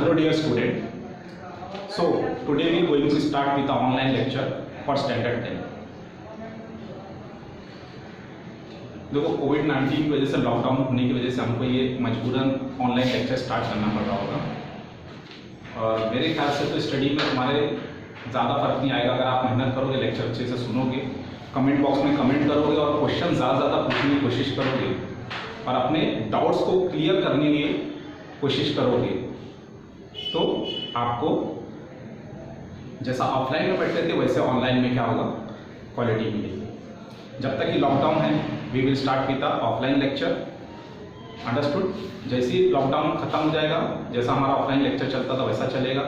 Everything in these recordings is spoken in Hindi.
Hello dear student. So today we are going to start with the online lecture for standard 10. देखो कोविड-19 की वजह से लॉकडाउन होने की वजह से हमको ये मजबूरन ऑनलाइन लेक्चर स्टार्ट करना पड़ रहा होगा और मेरे ख्याल से तो स्टडी में तुम्हारे ज़्यादा फर्क नहीं आएगा अगर आप मेहनत करोगे, लेक्चर अच्छे से सुनोगे, कमेंट बॉक्स में कमेंट करोगे और क्वेश्चन ज़्यादा पूछने की कोशिश करोगे और अपने डाउट्स को क्लियर करने की कोशिश करोगे तो आपको जैसा ऑफलाइन में पढ़ते थे वैसे ऑनलाइन में क्या होगा, क्वालिटी मिलेगी। जब तक कि लॉकडाउन है we will start with the offline lecture, understood. जैसे ही लॉकडाउन खत्म हो जाएगा, जैसा हमारा ऑफलाइन लेक्चर चलता था वैसा चलेगा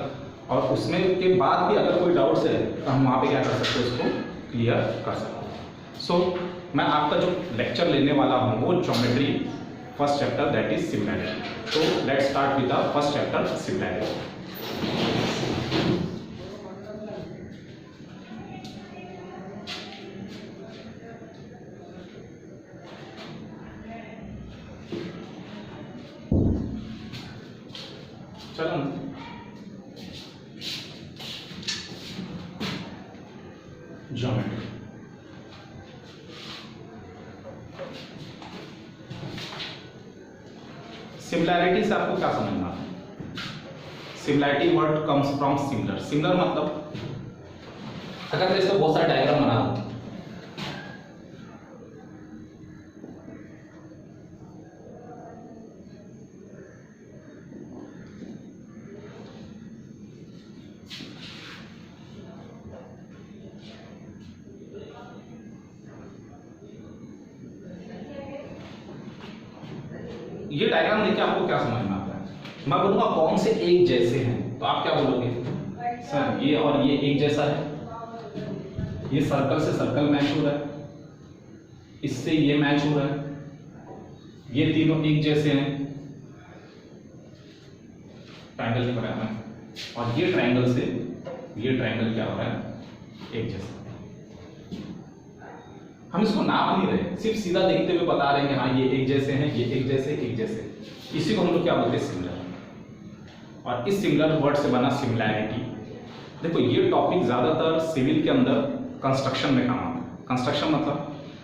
और उसमें के बाद भी अगर कोई डाउट्स है तो हम वहाँ पे क्या कर सकते हैं, उसको क्लियर कर सकते हैं। सो मैं आपका जो लेक्चर लेने वाला हूँ वो geometry first chapter that is similarity. तो let's start with the first chapter similarity. चलो ज्योमेट्री सिमिलैरिटी से आपको क्या समझना है? Similarity word comes from similar. Similar मतलब अगर मैं इसका बहुत सारा डायग्राम बना दूं, ये डायग्राम देखिए आपको क्या समझ में आता है? मैं बोलूंगा कौन से एक जैसे हैं तो आप क्या बोलोगे? सर ये और ये एक जैसा है, ये सर्कल से सर्कल मैच हो रहा है, इससे ये मैच हो रहा है, ये तीनों एक जैसे हैं ट्रायंगल के बराबर है और ये ट्रायंगल से ये ट्रायंगल क्या हो रहा है, एक जैसा। हम इसको नाप नहीं रहे, सिर्फ सीधा देखते हुए बता रहे हैं कि हाँ ये एक जैसे हैं, ये एक जैसे, एक जैसे। इसी को हम लोग क्या बोलते हैं, सिमिलर। और इस सिमिलर वर्ड से बना सिमिलैरिटी। देखो ये टॉपिक ज्यादातर सिविल के अंदर कंस्ट्रक्शन में काम आता है। कंस्ट्रक्शन मतलब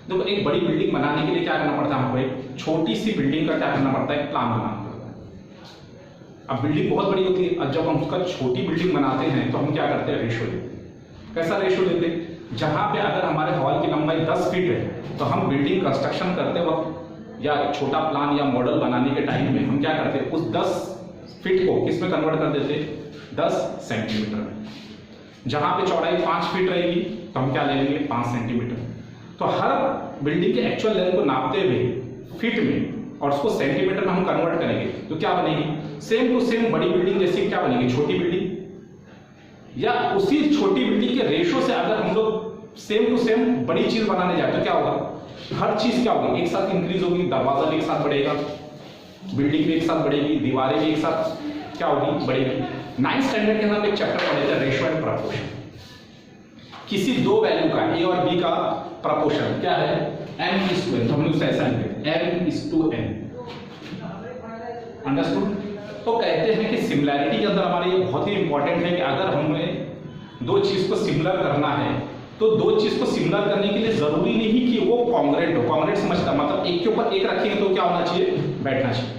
देखो एक बड़ी बिल्डिंग बनाने के लिए क्या करना पड़ता है हमको, एक छोटी सी बिल्डिंग का क्या करना पड़ता है, प्लान बनाना पड़ता है। अब बिल्डिंग बहुत बड़ी होती है और जब हम उसका छोटी बिल्डिंग बनाते हैं तो हम क्या करते हैं, रेशो लेते हैं। कैसा रेशो लेते हैं? जहां पे अगर हमारे हॉल की लंबाई 10 फीट है तो हम बिल्डिंग कंस्ट्रक्शन करते वक्त या एक छोटा प्लान या मॉडल बनाने के टाइम में हम क्या करते हैं, उस 10 फीट को किस में कन्वर्ट कर देते, 10 सेंटीमीटर में। जहां पे चौड़ाई 5 फीट रहेगी तो हम क्या ले लेंगे, 5 सेंटीमीटर। तो हर बिल्डिंग के एक्चुअल लेंथ को नापते हुए फीट में और उसको सेंटीमीटर में हम कन्वर्ट करेंगे तो क्या बनेगी, सेम टू सेम बड़ी बिल्डिंग जैसी क्या बनेगी, छोटी बिल्डिंग। या उसी छोटी बिल्डिंग के रेशो से अगर हम लोग सेम टू सेम बड़ी चीज बनाने जाए तो क्या होगा, हर चीज क्या होगी, एक साथ इंक्रीज होगी। दरवाजा भी एक साथ बढ़ेगा, बिल्डिंग भी एक साथ बढ़ेगी, दीवारें भी एक साथ क्या होगी, बढ़ेगी। 9th स्टैंडर्ड के अंदर एक चैप्टर पढ़े थे, रेशो एंड प्रपोर्शन। किसी दो वैल्यू का ए और बी का प्रपोर्शन क्या है, n:n। हमने उसे ऐसा लिखा n:n, अंडरस्टूड। तो कहते हैं कि सिमिलैरिटी के अंदर हमारे ये बहुत ही इंपॉर्टेंट है कि अगर हमें दो चीज को सिमिलर करना है तो दो चीज को सिमिलर करने के लिए जरूरी नहीं कि वो कॉन्ग्रेंट हो। कॉन्ग्रेंट समझता मतलब एक के ऊपर एक रखेंगे तो क्या होना चाहिए, बैठना चाहिए।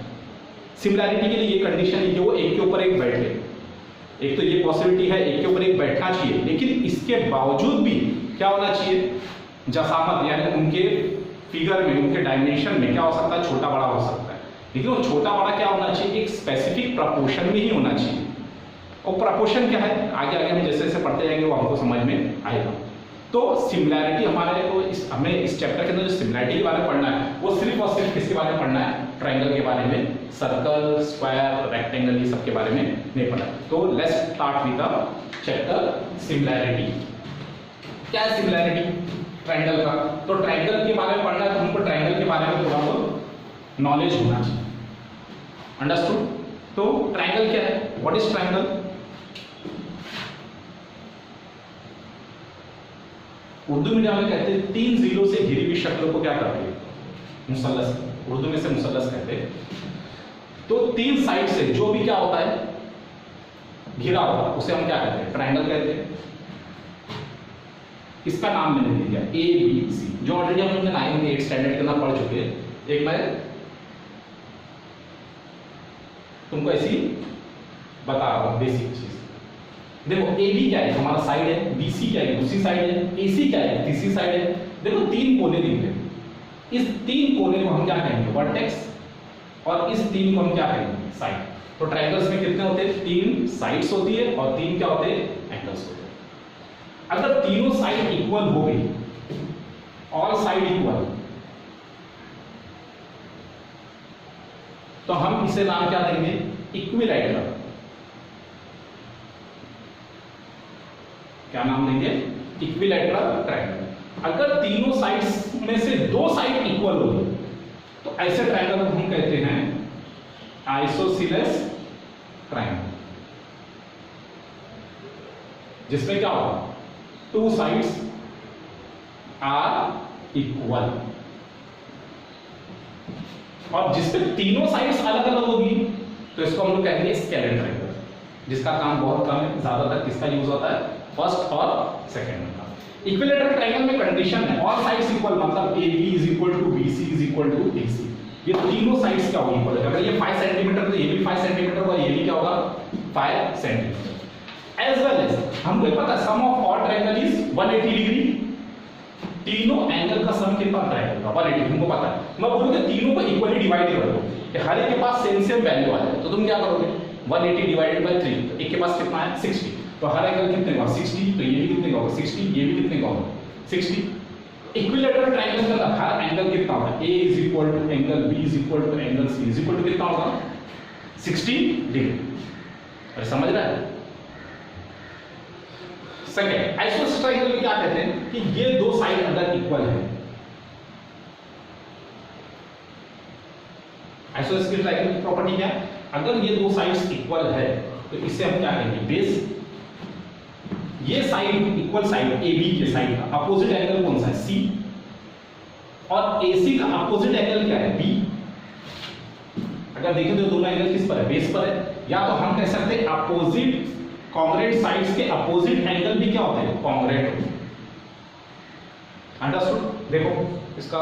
सिमिलैरिटी के लिए ये कंडीशन है कि वो एक के ऊपर एक बैठे। एक तो ये पॉसिबिलिटी है एक के ऊपर एक बैठना चाहिए, लेकिन इसके बावजूद भी क्या होना चाहिए, जसामत यानी उनके फिगर में, उनके डायमेंशन में क्या हो सकता है, छोटा बड़ा हो सकता है। लेकिन वो छोटा बड़ा क्या होना चाहिए, एक स्पेसिफिक प्रपोर्शन में ही होना चाहिए। और प्रपोर्शन क्या है, आगे आगे हम जैसे जैसे पढ़ते जाएंगे वो हमको समझ में आएगा। तो सिमिलैरिटी हमारे को हमें इस चैप्टर के अंदर जो सिमिलैरिटी के बारे में पढ़ना है वो सिर्फ और सिर्फ किसके बारे में पढ़ना है, ट्रायंगल के बारे में। सर्कल, स्क्वायर, रेक्टेंगल ये सब के बारे में नहीं पढ़ना। तो let's start with the chapter similarity. क्या है सिमिलैरिटी, ट्रायंगल का। तो ट्रायंगल के बारे में पढ़ना है तो हमको ट्रायंगल के बारे में थोड़ा बहुत नॉलेज होना चाहिए, अंडरस्टूड। तो ट्रायंगल क्या है, what is triangle? Urdu medium में कहते हैं 3 जीरो से घिरी हुई शक्ल को क्या कहते हैं, मुसल्लस। उर्दू में से मुसल्लस कहते हैं। तो 3 साइड से जो भी क्या होता है, घिरा हुआ, उसे हम क्या कहते हैं? ट्रायंगल कहते हैं। इसका नाम मैंने दे दिया ABC, जो ऑलरेडी हम लोग 9 8 स्टैंडर्ड के अंदर पढ़ चुके हैं। एक मैं तुमको ऐसी बता रहा हूं बेसिक चीज। देखो AB क्या है? हमारा साइड है, BC क्या है? दूसरी साइड है, AC क्या है? तीसरी साइड है। देखो 3 कोने दिख रहे हैं, इस 3 कोने को हम क्या कहेंगे? वर्टेक्स, और इस 3 को हम क्या कहेंगे? साइड। तो ट्रायंगल्स में कितने होते हैं? 3 साइड्स होती है और 3 क्या होते हैं? एंगल्स होते हैं। अगर तीनों साइड इक्वल हो गई, ऑल साइड इक्वल, तो हम इसे नाम क्या देंगे? इक्विलैटरल। क्या नाम देंगे? Equilateral triangle. अगर तीनों साइड्स में से 2 साइड इक्वल हो गई, तो ऐसे ट्रायंगल को हम कहते हैं आइसोसेलेस ट्रायंगल, जिसमें क्या होगा? 2 साइड्स आर इक्वल, और जिसपे तीनों साइड्स अलग अलग होगी तो इसको हम लोग कहेंगे स्केलेन ट्रायंगल, जिसका काम बहुत कम है। ज्यादातर किसका यूज होता है? फर्स्ट और सेकंड का। इक्विलैटरल ट्रायंगल में कंडीशन है ऑल साइड्स इक्वल, मतलब AB is equal to BC is equal to AC। ये तीनों साइड्स क्या होगी? अगर ये 5 सेंटीमीटर तो ये भी 5 सेंटीमीटर होगा, ये भी क्या होगा? 5 सेंटीमीटर। एज वेल एज हमको पता है sum of all triangle is 180 degree. तीनों एंगल का सम कितना? ट्रायंगल का 180, हमको पता है। मैं बोलूंगा तीनों को इक्वली डिवाइड कर दो कि हर एक के पास सेम सेम वैल्यू आ जाए, तो तुम क्या करोगे? 180 डिवाइडेड बाय 3, तो एक के पास कितना है? 60। तो हर एंगल कितने का? 60। तो ये भी कितने का होगा? 60। ये भी कितने का होगा? 60। इक्विलैटरल ट्रायंगल का हर एंगल कितना होगा? A is equal to angle B is equal to angle C is equal to कितना होगा? 60 डिग्री। अरे समझ रहा है? सेकंड, आइसोसेलेस ट्रायंगल में क्या कहते हैं कि ये 2 साइड अगर इक्वल है, आइसोसेलेस ट्रायंगल की प्रॉपर्टी क्या है? अगर ये 2 साइड्स इक्वल है तो इसे हम क्या कहेंगे? बेस। ये साइड इक्वल साइड AB के साइड का अपोजिट एंगल कौन सा है? C, और AC का अपोजिट एंगल क्या है? B। अगर देखें तो दोनों एंगल किस पर है? बेस पर है। या तो हम कह सकते हैं अपोजिट कॉन्ग्रुएंट साइड्स के अपोजिट एंगल भी क्या होते हैं? कॉन्ग्रुएंट होते हैं। अंडरस्टूड? देखो इसका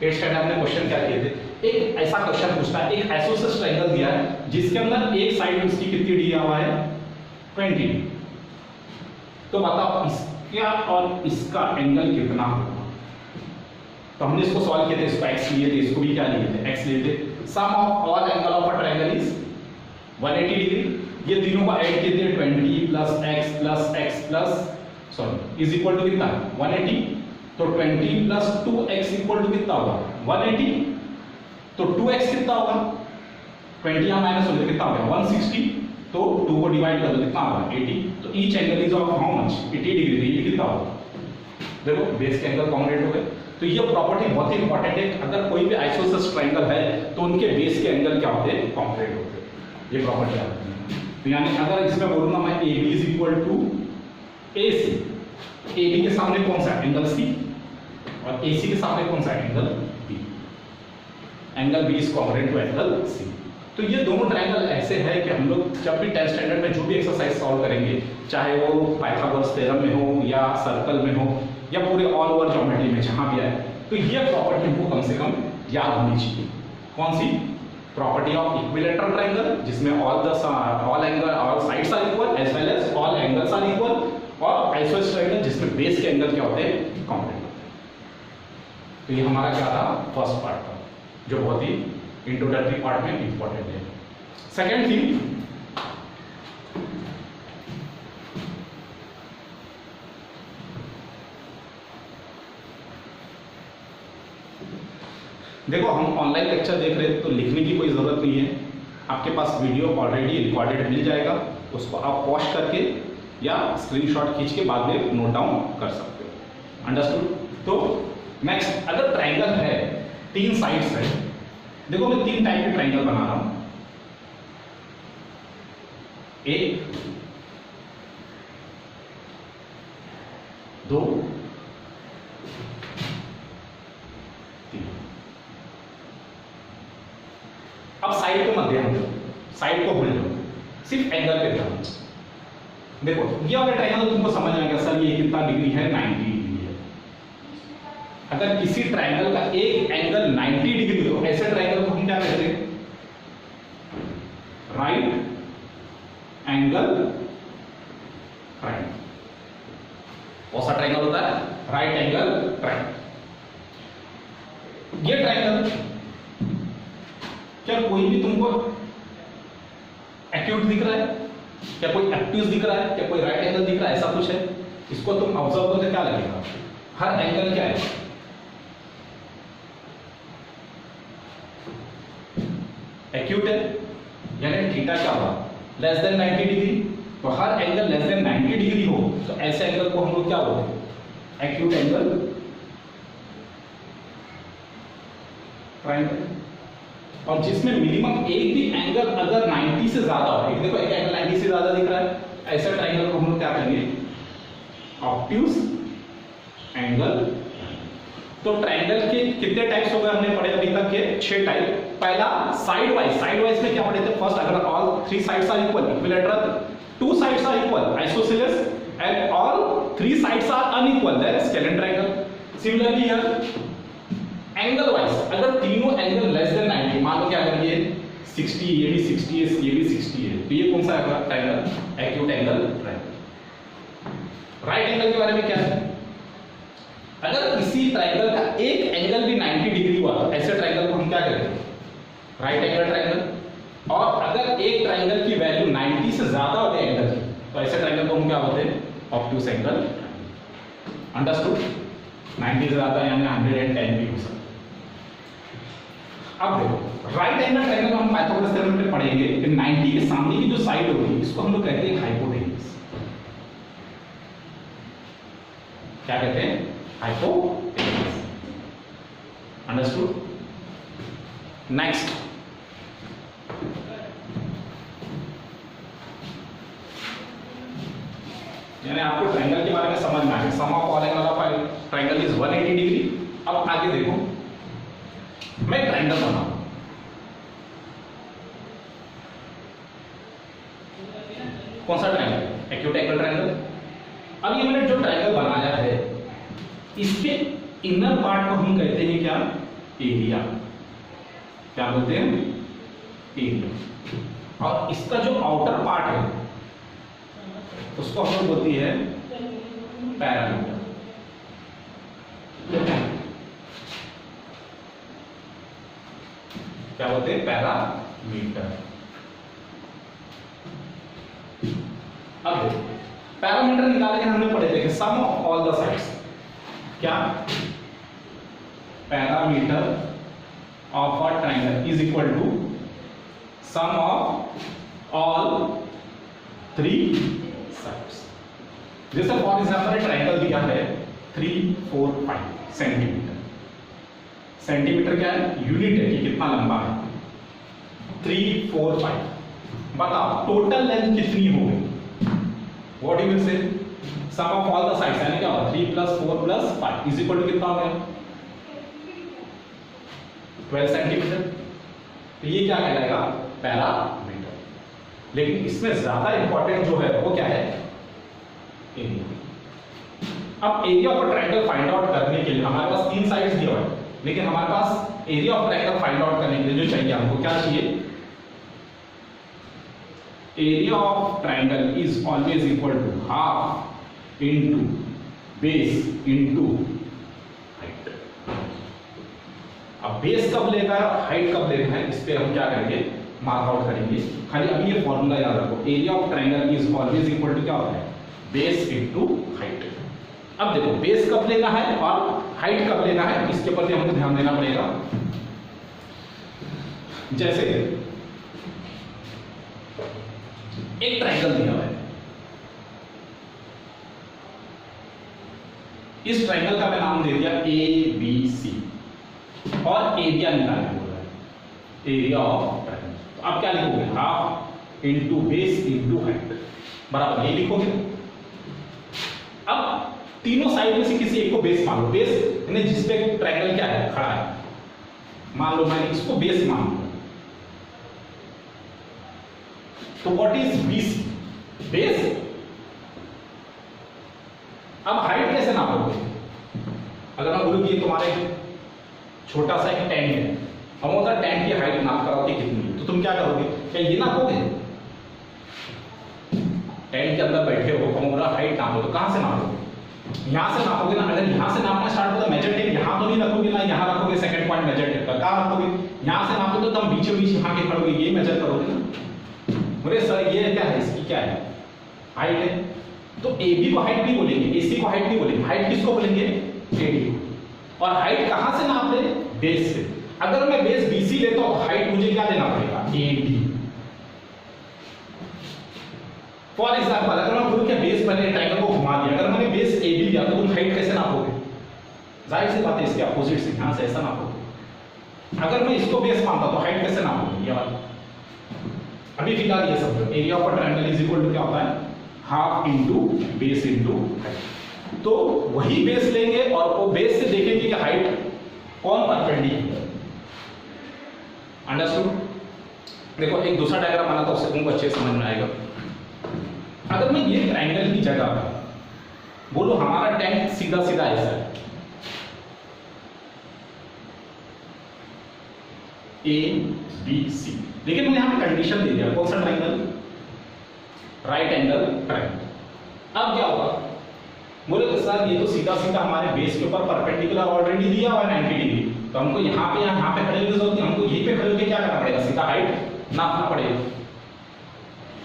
8th स्टैंडर्ड में क्वेश्चन क्या किए थे? एक ऐसा क्वेश्चन पूछता है, एक आइसोसेलेस ट्रायंगल दिया है जिसके अंदर एक साइड उसकी कितनी दिया हुआ है? 20 डिग्री। तो बताओ इसका और इसका एंगल कितना होगा? तो हमने इसको सॉल्व किया था, इसको x लिए थे, इसको भी क्या लिए थे? x लिए थे। Sum of all angle of a triangle is 180 degree. ये तीनों का ऐड किए थे 20 plus x plus sorry is equal to कितना? 180। तो 20 प्लस 2x इक्वल टू कितना होगा? 180। तो 2x कितना होगा? 20 यहां माइनस हो गया, कितना हो गया? 160। तो 2 को डिवाइड कर दो, कितना होगा? 80। तो each angle is of how much? 80 degree. तो ये कितना होगा? देखो बेस के एंगल कॉन्ग्रुएंट हो गए। तो ये प्रॉपर्टी बहुत ही इंपॉर्टेंट है। अगर कोई भी आइसोसेलेस ट्रायंगल है तो उनके बेस के एंगल क्या होते हैं? कॉन्ग्रुएंट होते हैं। ये प्रॉपर्टी आती है। तो यानी अगर इसमें बोलूंगा मैं AB is equal to AC, AB के सामने कौन सा एंगल? C, और AC के सामने कौन सा angle? B। Angle B is congruent to angle C। तो ये दोनों ट्रायंगल ऐसे हैं कि हम लोग जब भी 10th स्टैंडर्ड में जो भी एक्सरसाइज सॉल्व करेंगे, चाहे वो पाइथागोरस थ्योरम में हो या सर्कल में हो या पूरे ऑल ओवर ज्योमेट्री में जहां भी आए, तो ये प्रॉपर्टी हमको कम से कम याद होनी चाहिए। कौन सी? प्रॉपर्टी ऑफ इक्विलैटरल ट्रायंगल, जिसमें all angle all sides are equal as well as all angles are equal, और आइसोसेलेस ट्रायंगल जिसमें बेस के एंगल क्या होते हैं? कॉन्ग्रुएंट। तो ये हमारा क्या था? फर्स्ट पार्ट था, जो बहुत ही इंट्रोडक्टरी पार्ट में इंपॉर्टेंट है। सेकेंड थिंग, देखो हम ऑनलाइन लेक्चर देख रहे हैं तो लिखने की कोई जरूरत नहीं है। आपके पास वीडियो ऑलरेडी रिकॉर्डेड मिल जाएगा, उसको आप पॉज करके या स्क्रीनशॉट खींच के बाद में नोट डाउन कर सकते हो। अंडरस्टूड? तो नेक्स्ट, अगर ट्रायंगल है 3 साइड्स है, देखो मैं 3 टाइप के ट्रायंगल बना रहा हूं। एक, 2, 3। अब साइड को मत ध्यान दो, साइड को भूल लो, सिर्फ एंगल पे ध्यान दो। देखो ये वाला ट्रायंगल तुमको समझ में आएगा सर ये कितना डिग्री है, 90 डिग्री है। अगर किसी ट्रायंगल का एक एंगल 90 डिग्री हो, ऐसे ट्रायंगल को हम क्या कहते हैं, राइट एंगल ट्रायंगल। कौन सा ट्रायंगल होता है, राइट एंगल ट्रायंगल। ये ट्रायंगल क्या कोई भी तुमको एक्यूट दिख रहा है, क्या कोई एक्यूट दिख रहा है, क्या कोई राइट एंगल दिख रहा है, ऐसा कुछ है? इसको तुम ऑब्जर्व करके क्या लगेगा, हर एंगल क्या है, एक्यूट है, यानी थीटा क्या होगा, लेस देन 90 डिग्री। तो हर एंगल लेस देन 90 डिग्री हो तो ऐसे एंगल को हम लोग क्या बोलते हैं, एक्यूट एंगल ट्रायंगल। और जिसमें मिनिमम एक भी एंगल अगर 90 से ज्यादा हो, एक देखो एक एंगल 90 से ज्यादा दिख रहा है, ऐसा ट्रायंगल को हम लोग क्या कहेंगे, ऑब्ट्यूज एंगल। तो ट्रायंगल के कितने टाइप्स हो गए हमने पढ़े अभी तक के, 6 टाइप। पहला साइड वाइज में क्या पढ़े थे, फर्स्ट अगर all 3 sides are equal, equilateral, 2 sides are equal, isosceles, and all 3 sides are unequal, that is scalene triangle. Similarly here angle wise अगर तीनों एंगल लेस देन 90, मान लो क्या करेंगे 60, ये भी 60 है, ये भी 60 है, तो ये कौन सा triangle, acute angle triangle. Right angle के बारे में क्या है, अगर किसी ट्रायंगल का एक एंगल भी 90 डिग्री हुआ तो ऐसे ट्रायंगल को हम क्या करेंगे, राइट एंगल ट्रायंगल। और अगर एक ट्रायंगल की वैल्यू 90 से ज्यादा हो गई एंगल की तो ऐसे ट्रायंगल को हम क्या बोलते हैं, ऑब्ट्यूज एंगल। अंडरस्टूड? 90 से ज्यादा यानी 110 भी हो सकता है। अब देखो राइट एंगल ट्रायंगल को हम पाइथागोरस थ्योरम में पढ़ेंगे कि 90 के सामने की जो साइड होगी इसको हम लोग कहते हैं हाइपोटेन्यूज। क्या कहते हैं, हाइपोटेन्यूज। अंडरस्टूड? नेक्स्ट यानी आपको ट्रायंगल के बारे में समझ में आ गया, sum of all angle of triangle is 180 degree. अब आगे देखो, मैं ट्रायंगल बनाऊं, कौन सा ट्रायंगल, एक्यूट एंगल ट्रायंगल। अब ये मैंने जो ट्रायंगल बनाया है इसके इनर पार्ट को हम कहते हैं क्या, एरिया। क्या बोलते हैं, एरिया। और इसका जो आउटर पार्ट है उसको हम लोग बोलती है पैरामीटर। क्या बोलते हैं, पैरामीटर। अब देखो पैरामीटर निकालने के हमने पढ़े थे sum of all the sides. क्या, perimeter of a triangle is equal to sum of all 3 sides. जैसे फॉर एग्जांपल ट्रायंगल दिया है 3, 4, 5 सेंटीमीटर। सेंटीमीटर क्या है, यूनिट है कि कितना लंबा है। 3, 4, 5 बताओ टोटल लेंथ कितनी होगी, what you will say, sum of all the sides यानी क्या होगा 3 + 4 + 5 इज इक्वल टू कितना हो गया, 12 सेंटीमीटर। तो ये क्या कहलाएगा, पैरामीटर। लेकिन इसमें ज्यादा इंपॉर्टेंट जो है वो क्या है, एरिया। अब area of triangle find out करने के लिए हमारे पास 3 साइड्स दिए हुए हैं, लेकिन हमारे पास area of triangle find out करने के लिए जो चाहिए हमको क्या चाहिए, area of triangle is always equal to half into base into height. अब बेस कब लेगा, हाइट कब लेना है, इस पे हम क्या करेंगे, मार्क आउट करेंगे। खाली अभी ये फॉर्मूला याद रखो, area of triangle is always equal to क्या होता है, बेस इनटू हाइट। अब देखो बेस कब लेना है और हाइट कब लेना है, इसके ऊपर भी हमको ध्यान देना पड़ेगा। जैसे एक ट्रायंगल दिया हुआ है, इस ट्रायंगल का मैं नाम दे दिया ABC और एरिया निकालना बोला है, एरिया ऑफ ट्रायंगल। तो आप क्या लिखोगे, half into base into height बराबर ये लिखोगे। अब तीनों साइड में से किसी एक को बेस मान लो, बेस यानी जिस पे ट्रायंगल क्या है, खड़ा है, मान लो मैंने इसको बेस मान लो। तो व्हाट इज BC, बेस अब हाइट कैसे नापोगे? अगर मैं बोलूँ कि तुम्हारे छोटा सा एक टैंक है, हम होता टैंक की हाइट नाप कराओगे कितनी है, तो तुम क्या करोगे? क्या ये नापोगे? टैंक के अंदर बैठे हो, हम बोला हाइट नापो, तो कहाँ से नापोगे? यहाँ से नापोगे ना। अगर यहाँ से नापना स्टार्ट होता मेजर टेप यहाँ तो नहीं रखोगे ना, यहाँ रखोगे सेकंड पॉइंट मेजर टेप का, कहाँ रखोगे? यहाँ से नापोगे तो तुम बीचों बीच यहाँ के खड़ोगे, ये मेजर करोगे ना। बोले सर ये क्या है, इसकी क्या है? हाइट है। तो ए बी को हाइट नहीं बोलेंगे, ए सी को हाइट नहीं बोलेंगे, हाइट किसको बोलेंगे? ए डी को। और हाइट कहाँ से नाप रहे? बेस से। अगर मैं बेस बी सी लेता हूँ, हाइट मुझे क्या देना पड़ेगा? A D. फॉर एग्जाम्पल अगर मैं बोलूं कि बेस मैंने ट्रायंगल को घुमा दिया, अगर मैंने बेस ए बी दिया तो तुम हाइट कैसे नापोगे? जाहिर सी बात है इसके अपोजिट से, यहां से ऐसा नापोगे। अगर मैं इसको बेस मानता तो हाइट कैसे नापोगे? ये वाला। अभी फिलहाल ये सब area of a triangle is equal to क्या होता है? Half into base into height. तो वही बेस लेंगे और वो बेस से देखेंगे कि हाइट कौन परपेंडिकुलर। अंडरस्टूड? देखो एक दूसरा डायग्राम बना तो उससे तुमको अच्छे समझ में आएगा। अगर मैं ये ट्रायंगल की जगह पर बोलो हमारा टैंक सीधा सीधा ऐसा है, ए बी सी, लेकिन मैंने यहां पे कंडीशन दे दिया, कौन सा ट्रायंगल? Right angle triangle. अब क्या होगा? बोले तो सर ये तो सीधा सीधा हमारे बेस के ऊपर परपेंडिकुलर ऑलरेडी दिया हुआ है 90 डिग्री, तो हमको यहाँ पे खड़े होने जरूरत नहीं, हमको यहीं पे खड़े होकर क्या करना पड़ेगा? सीधा हाइट नापना पड़ेगा।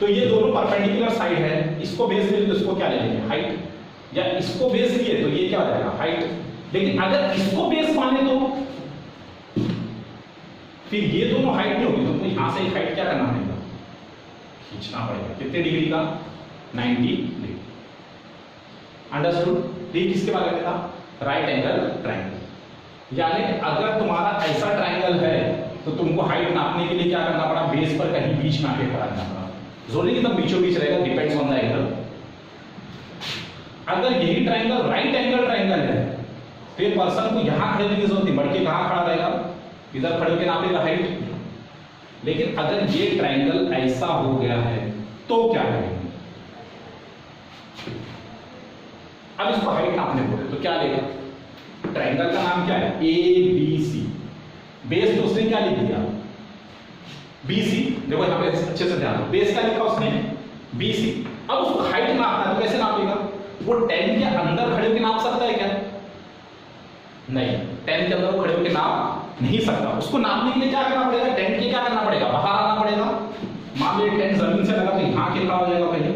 तो ये दोनों परपेंडिकुलर साइड है, इसको बेस ले तो इसको क्या ले लेंगे? हाइट। या इसको बेस लिए तो ये क्या हो जाएगा? हाइट। लेकिन अगर इसको बेस माने तो फिर ये दोनों हाइट नहीं होगी, तो यहां से हाइट क्या करना पड़ेगा? खींचना पड़ेगा। कितने डिग्री का? 90 डिग्री। अंडरस्टूड? ये किसके बारे में था? Right angle triangle. यानी अगर तुम्हारा ऐसा ट्रायंगल है तो तुमको हाइट नापने के लिए क्या करना पड़ा? बेस पर कहीं बीच में आके खड़ा करना पड़ा। जरूरी नहीं तब बीचों बीच रहेगा, डिपेंड्स ऑन द एंगल। अगर यही ट्रायंगल राइट एंगल ट्रायंगल है तो ये पर्सन को यहां खड़े होने की जरूरत नहीं, बढ़ के कहां खड़ा रहेगा? इधर खड़े होकर नापेगा हाइट। लेकिन अगर ये ट्रायंगल ऐसा हो गया है तो क्या करेंगे? अब इसको हाइट नापने बोले तो क्या लेगा? ट्रायंगल का नाम क्या है? A B C. बेस तो उसने क्या लिख दिया? BC। देखो यहाँ पे अच्छे से ध्यान दो, बेस का लिखा उसने BC। अब उसको हाइट नापना है तो कैसे नापेगा? वो 10 के अंदर खड़े होकर नाप सकता है क्या? नहीं, 10 के अंदर वो खड़े होकर नाप नहीं सकता। उसको नापने के लिए क्या करना पड़ेगा? 10 के क्या करना पड़ेगा? बाहर आना पड़ेगा। मान लीजिए 10 जमीन से लगा तो यहाँ के खड़ा हो जाएगा कहीं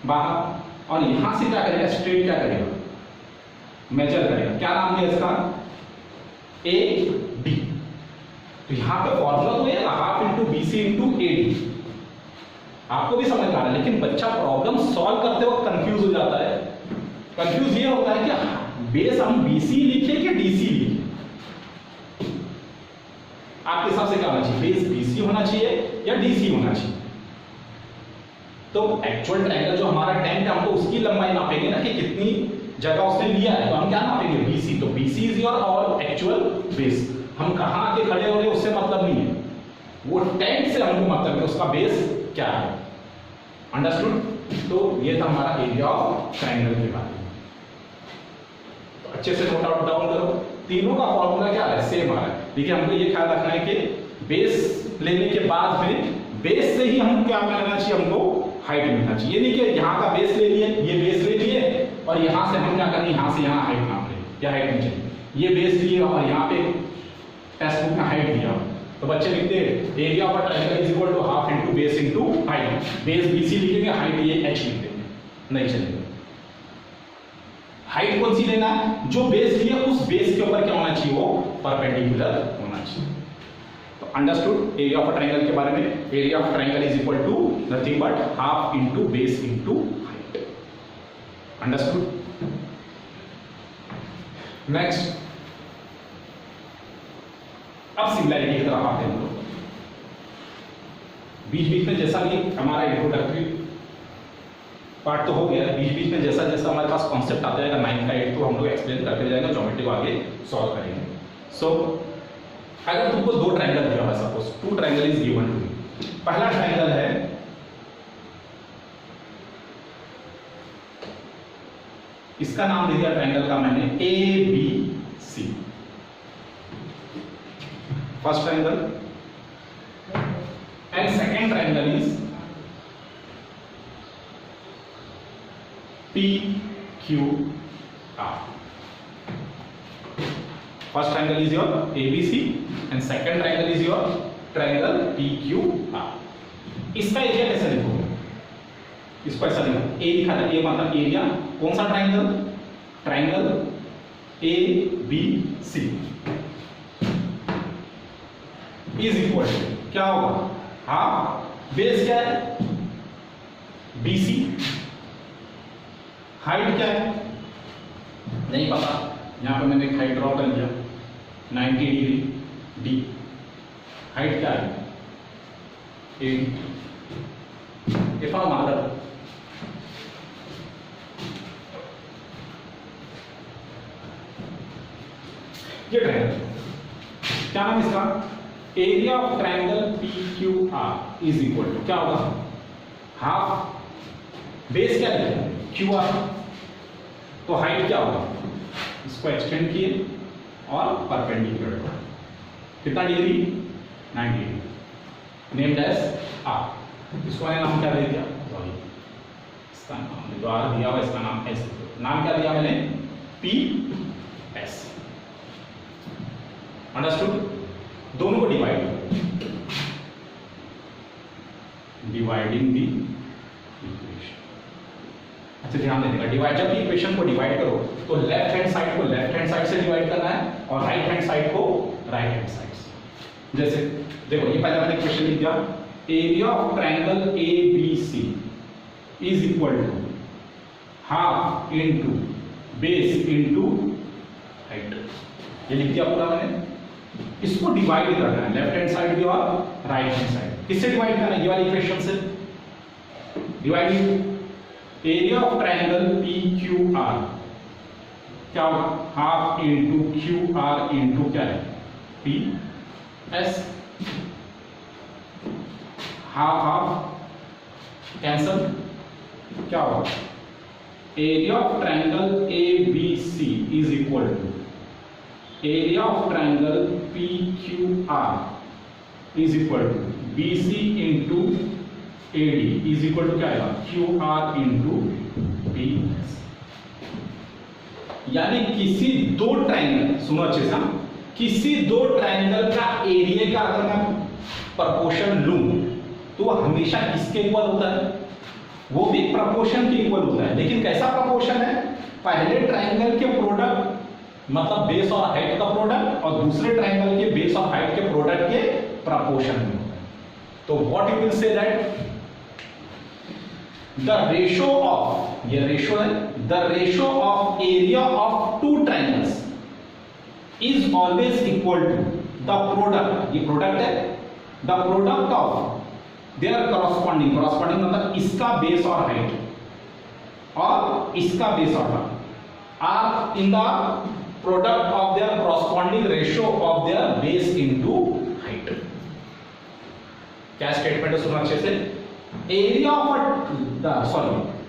बाहर, और यहां से क्या करेगा? स्ट्रेट क्या करेगा? मेजर करेगा। क्या नाम दिया इसका? AD। तो यहां पे फॉर्मूला तो है half into BC into AD। आपको भी समझ आ रहा है, लेकिन बच्चा प्रॉब्लम सॉल्व करते वक्त कंफ्यूज हो जाता है। कंफ्यूज ये होता है कि बेस हम BC लिखे कि DC लिखे। आपके हिसाब से क्या होना चाहिए? बेस BC होना चाहिए या DC होना चाहिए? तो एक्चुअल ट्रायंगल जो हमारा टैंक है, हमको उसकी लंबाई नापेंगे ना कि कितनी जगह उसने लिया है, तो हम क्या नापेंगे? BC। तो BC is your all actual base. हम कहां आके खड़े हो रहे उससे मतलब नहीं है, वो टैंक से हमको मतलब है उसका बेस क्या है। अंडरस्टूड? तो ये था हमारा एरिया ऑफ ट्रायंगल के बारे में। तो अच्छे से नोट आउट डाउन करो। तीनों का फॉर्मूला क्या है? सेम आ रहा है। देखिए हमको ये ख्याल रखना है कि बेस लेने के बाद में बेस से ही हम क्या करना चाहिए? हमको हाइट मिलना चाहिए। ये नहीं कि यहाँ का बेस ले लिए, ये बेस ले लिए और यहाँ से हम क्या करें? यहाँ से यहाँ हाइट नाप लें, या हाइट नहीं चाहिए। ये बेस लिए और यहाँ पे टेक्स्ट बुक में हाइट दिया तो बच्चे लिखते हैं area of a triangle is equal to half into base into height. Base BC लिखेंगे, हाइट ये H लिख देंगे, नहीं चलेगा। हाइट कौन सी लेना है? जो बेस लिया उस बेस के ऊपर क्या होना चाहिए? वो परपेंडिकुलर होना चाहिए। तो understood area of a triangle के बारे में? Area of triangle is equal to nothing but half into base into height. Understood? Next, अब सिमिलैरिटी की तरफ आते हैं हम लोग। बीच बीच में जैसा भी हमारा इंट्रोडक्टरी पार्ट तो हो गया, बीच बीच में जैसा जैसा हमारे पास कॉन्सेप्ट आता जाएगा 9 का 8 तो हम लोग एक्सप्लेन करते जाएंगे, ज्योमेट्री को आगे सॉल्व करेंगे। सो अगर तुमको दो ट्रायंगल दिया हुआ है, suppose 2 triangle is given to you. पहला ट्रायंगल है इसका नाम दे दिया ट्रायंगल का मैंने ABC, first triangle, and second triangle is PQR. First triangle is your ABC and second triangle is your triangle PQR. इसका एरिया कैसे लिखोगे? इसको ऐसा लिखो, ए लिखा था, ए मतलब एरिया, कौन सा triangle? Triangle ABC is equal to क्या होगा? हाफ बेस क्या है? BC, हाइट क्या है? नहीं पता, यहां पे मैंने एक हाइट ड्रॉ कर लिया 90 डिग्री D, हाइट क्या है? 80। इफ आई मार्कर ये ट्रायंगल क्या नाम इसका? Area of triangle PQR is equal to क्या होगा? हाफ बेस क्या है? QR, तो हाइट क्या होगा? इसको एक्सटेंड किए और परपेंडिकुलर, कितना degree? 90 degree, named as R। इसको मैंने नाम क्या दे दिया? सॉरी, इसका नाम जो R दिया हुआ इसका नाम S, नाम क्या दिया मैंने? PS। अंडरस्टूड? दोनों को डिवाइड, डिवाइडिंग दी इक्वेशन। अच्छा ध्यान देने का, डिवाइड, जब इक्वेशन को डिवाइड करो तो लेफ्ट हैंड साइड को लेफ्ट हैंड साइड से डिवाइड करना है और राइट हैंड साइड को राइट हैंड साइड से। जैसे देखो, ये पहले मैंने इक्वेशन लिख दिया, area of triangle ABC is equal to half into base into height. ये लिख दिया पूरा मैंने। इसको डिवाइड करना है, लेफ्ट हैंड साइड भी और राइट हैंड साइड। किससे डिवाइड करना है? ये वाली इक्वेशन से divide. Area of triangle PQR क्या होगा? हाफ इनटू QR इनटू क्या है? PS। हाफ हाफ कैंसल, क्या होगा? Area of triangle ABC is equal to area of triangle PQR is equal to BC into AD is equal to क्या आएगा? QR into PS। यानी किसी दो ट्रायंगल, सुनो अच्छे से, किसी दो ट्रायंगल का एरिया का अगर मैं प्रपोर्शन लूं तो वो हमेशा किसके इक्वल होता है? वो भी प्रपोर्शन के इक्वल होता है, लेकिन कैसा प्रपोर्शन है? पहले ट्रायंगल के प्रोडक्ट मतलब बेस और हाइट का प्रोडक्ट, और दूसरे ट्रायंगल के बेस और हाइट के प्रोडक्ट के प्रपोर्शन में होता है। तो what you will say that the ratio of, ये रेशो है, the ratio of area of two triangles is always equal to the product, ये प्रोडक्ट है, the product of their corresponding, corresponding मतलब इसका बेस और हाइट और इसका बेस और height are in the product of their corresponding ratio of their base into height. क्या स्टेटमेंट है? सुनो अच्छे से। Area of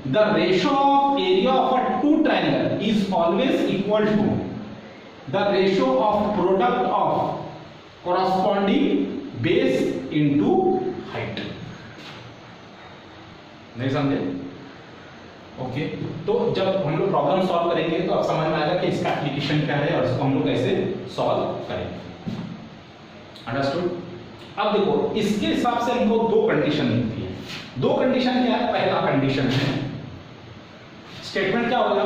the ratio of area of a two triangle is always equal to the ratio of product of corresponding base into height. नहीं समझे? ओके, तो जब हम लोग प्रॉब्लम सॉल्व करेंगे तो अब समझ में आएगा कि इसका एप्लीकेशन क्या है और इसको हम लोग कैसे सॉल्व करेंगे। अंडरस्टूड? अब देखो, इसके हिसाब से हमको दो कंडीशन मिलती है। दो कंडीशन क्या है? पहला कंडीशन है, स्टेटमेंट क्या होगा?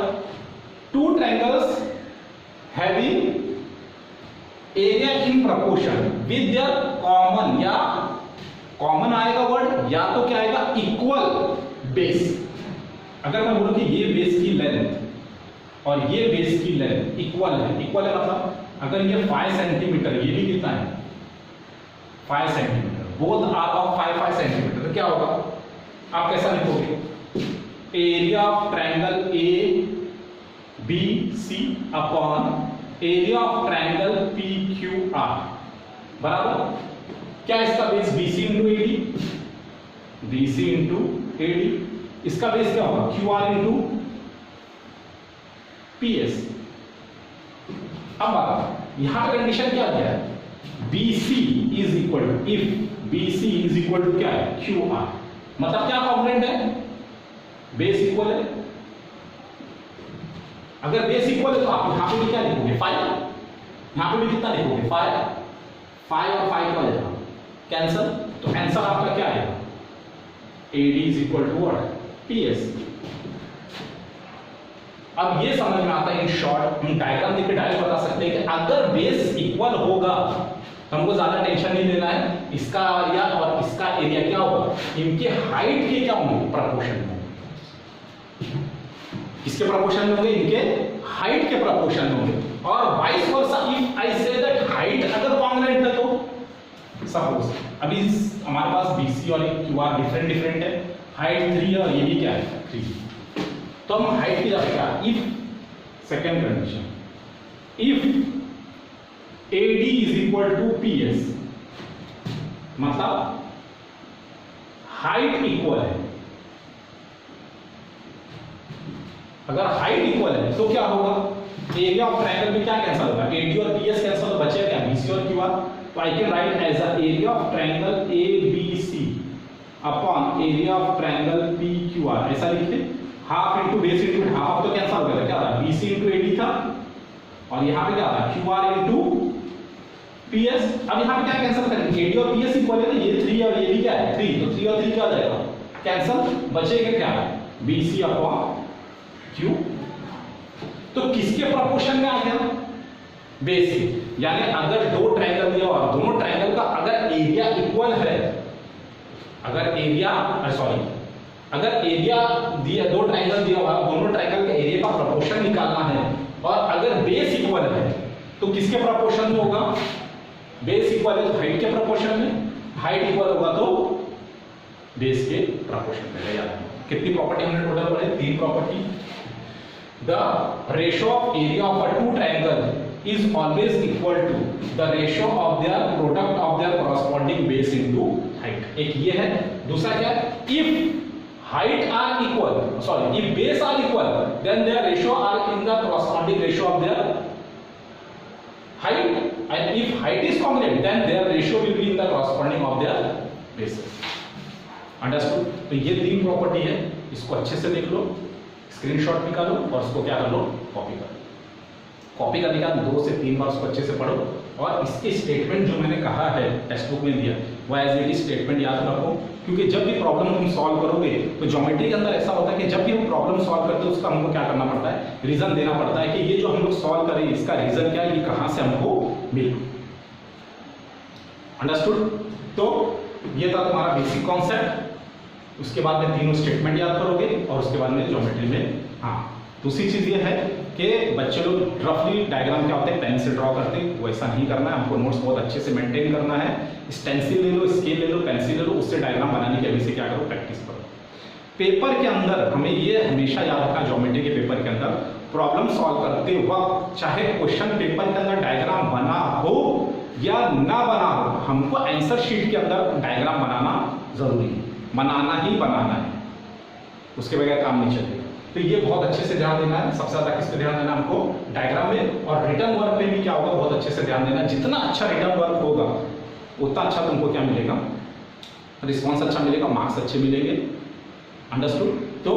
Two triangles having area in proportion with their common, या कॉमन आएगा वर्ड, या तो क्या आएगा? Equal base. अगर मैं बोलूं कि ये बेस की लेंथ और ये बेस की लेंथ इक्वल है, इक्वल है मतलब अगर ये 5 सेंटीमीटर, ये भी कितना है? 5 centimetre, both are of 5 centimetre, तो क्या होगा? आप कैसा लिखोगे? Area of triangle ABC upon area of triangle PQR बराबर क्या? इसका base BC into AD, BC into AD, इसका बेस क्या होगा? QR into PS। अब यहां पे कंडीशन क्या दिया है, BC is equal to, if BC is equal to क्या है, QR। मतलब क्या कॉम्पोनेंट है, बेस इक्वल है। अगर बेस इक्वल है तो आप यहां पे भी क्या लिखोगे, 5। यहां पे भी कितना लिखोगे, 5 और 5 क्या हो जाएगा, कैंसल। तो आंसर आपका क्या आएगा, AD is equal to what, PS। अब ये समझ में आता है इन शॉर्ट, हम डायग्राम देख के डायरेक्ट बता सकते हैं कि अगर बेस इक्वल होगा तो हमको ज्यादा टेंशन नहीं लेना है, इसका एरिया और इसका एरिया क्या होगा, इनके हाइट के क्या होंगे, प्रोपोर्शन में। किसके प्रोपोर्शन में होंगे, इनके हाइट के प्रोपोर्शन में होंगे। और vice versa, if I say that height अगर कॉन्ग्रुएंट है तो सपोज अभी हमारे पास BC और QR डिफरेंट है, हाइट 3 और ये भी क्या है 3, तो हम हाइट की जगह क्या, if second condition, if AD is equal to PS, मतलब हाइट इक्वल है। अगर हाइट इक्वल है तो क्या होगा, एरिया ऑफ ट्रायंगल में क्या कैंसिल होगा, AD और PS कैंसिल, तो बचेगा क्या, BC और QR। तो I can write as a area of triangle ABC upon area of triangle PQR, ऐसा लिखते, half into base into half, तो कैंसिल हो गया, क्या था, BC इंटू AD था, और यहाँ पे क्या था, QR इंटू PS। अब यहाँ पे क्या कैंसिल करेंगे, AD और PS इक्वल है ना, ये 3 और ये भी क्या है 3, तो 3 और 3 क्या हो जाएगा, कैंसिल, बचेगा क्या, BC अपॉन Q। तो किसके प्रोपोर्शन में आ गया, बेस के। यानी अगर दो ट्रायंगल दिया और दोनों ट्रायंगल का अगर एरिया इक्वल है, अगर एरिया दिया, दो ट्रायंगल दिया हुआ, दोनों ट्रायंगल के एरिया का प्रोपोर्शन निकालना है, और अगर बेस इक्वल है तो किसके प्रोपोर्शन में होगा, बेस इक्वल है तो हाइट के प्रोपोर्शन में, हाइट इक्वल होगा तो बेस के प्रोपोर्शन में। याद कितनी प्रॉपर्टी हमने टोटल पढ़े, 3 property. The ratio of area of a two triangle is always equal to the ratio of their product of their corresponding base into height। एक ये है, दूसरा क्या है, if height are equal, if base are equal, then their ratio are in the corresponding ratio of their height, and if height is congruent, then their ratio will be in the corresponding of their bases। Understood. तो ये 3 प्रॉपर्टी है, इसको अच्छे से देख लो, स्क्रीनशॉट निकालो और उसको क्या कर लो, कॉपी कर लो। कॉपी करने के बाद 2 से 3 बार उसको अच्छे से पढ़ो, और इसके स्टेटमेंट जो मैंने कहा है टेक्स्ट बुक में दिया वो एज इट इज स्टेटमेंट याद रखो, क्योंकि जब भी प्रॉब्लम तुम सॉल्व करोगे तो ज्योमेट्री के अंदर ऐसा होता है कि जब भी हम प्रॉब्लम सॉल्व करते हैं उसका हमको क्या करना पड़ता है, रीजन देना पड़ता है कि ये जो हम लोग सॉल्व करें इसका रीजन क्या है, ये कहां से हमको मिला। अंडरस्टूड। तो ये था तुम्हारा बेसिक कॉन्सेप्ट, उसके बाद में तीनों स्टेटमेंट याद करोगे, और उसके बाद में ज्योमेट्री में। हाँ, दूसरी चीज ये है कि बच्चे लोग रफली डायग्राम क्या होते हैं पेन से ड्रॉ करते हैं, वैसा नहीं करना है, हमको नोट्स बहुत अच्छे से मेंटेन करना है। स्टेंसिल ले लो, स्केल ले लो, पेंसिल ले लो, उससे डायग्राम बनाने की अभी से क्या करो, प्रैक्टिस करो। पेपर के अंदर हमें ये हमेशा याद रखना, ज्योमेट्री के पेपर के अंदर प्रॉब्लम सॉल्व करते वक्त चाहे क्वेश्चन पेपर के अंदर डायग्राम बना हो या ना बना हो, हमको आंसर शीट के अंदर डायग्राम बनाना जरूरी है, बनाना ही बनाना है, उसके बगैर काम नहीं चलेगा। तो ये बहुत अच्छे से ध्यान देना है, सबसे ज्यादा किस पे ध्यान देना हमको, डायग्राम में। और रिटर्न वर्क पे भी क्या होगा, बहुत अच्छे से ध्यान देना, जितना अच्छा रिटर्न वर्क होगा उतना अच्छा तुमको क्या मिलेगा, रिस्पॉन्स अच्छा मिलेगा, मार्क्स अच्छे मिलेंगे। अंडरस्टूड। तो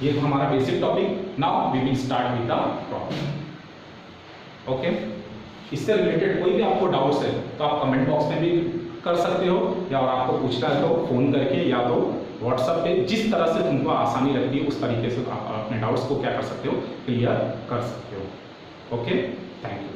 ये हमारा basic topic. Now we will start with the problem. Okay, इससे रिलेटेड कोई भी आपको डाउट्स है तो आप कमेंट बॉक्स में भी कर सकते हो, या और आपको पूछना है तो फोन करके या तो व्हाट्सएप पे, जिस तरह से तुमको आसानी लगती है उस तरीके से आप अपने डाउट्स को क्या कर सकते हो, क्लियर कर सकते हो। Okay, thank you.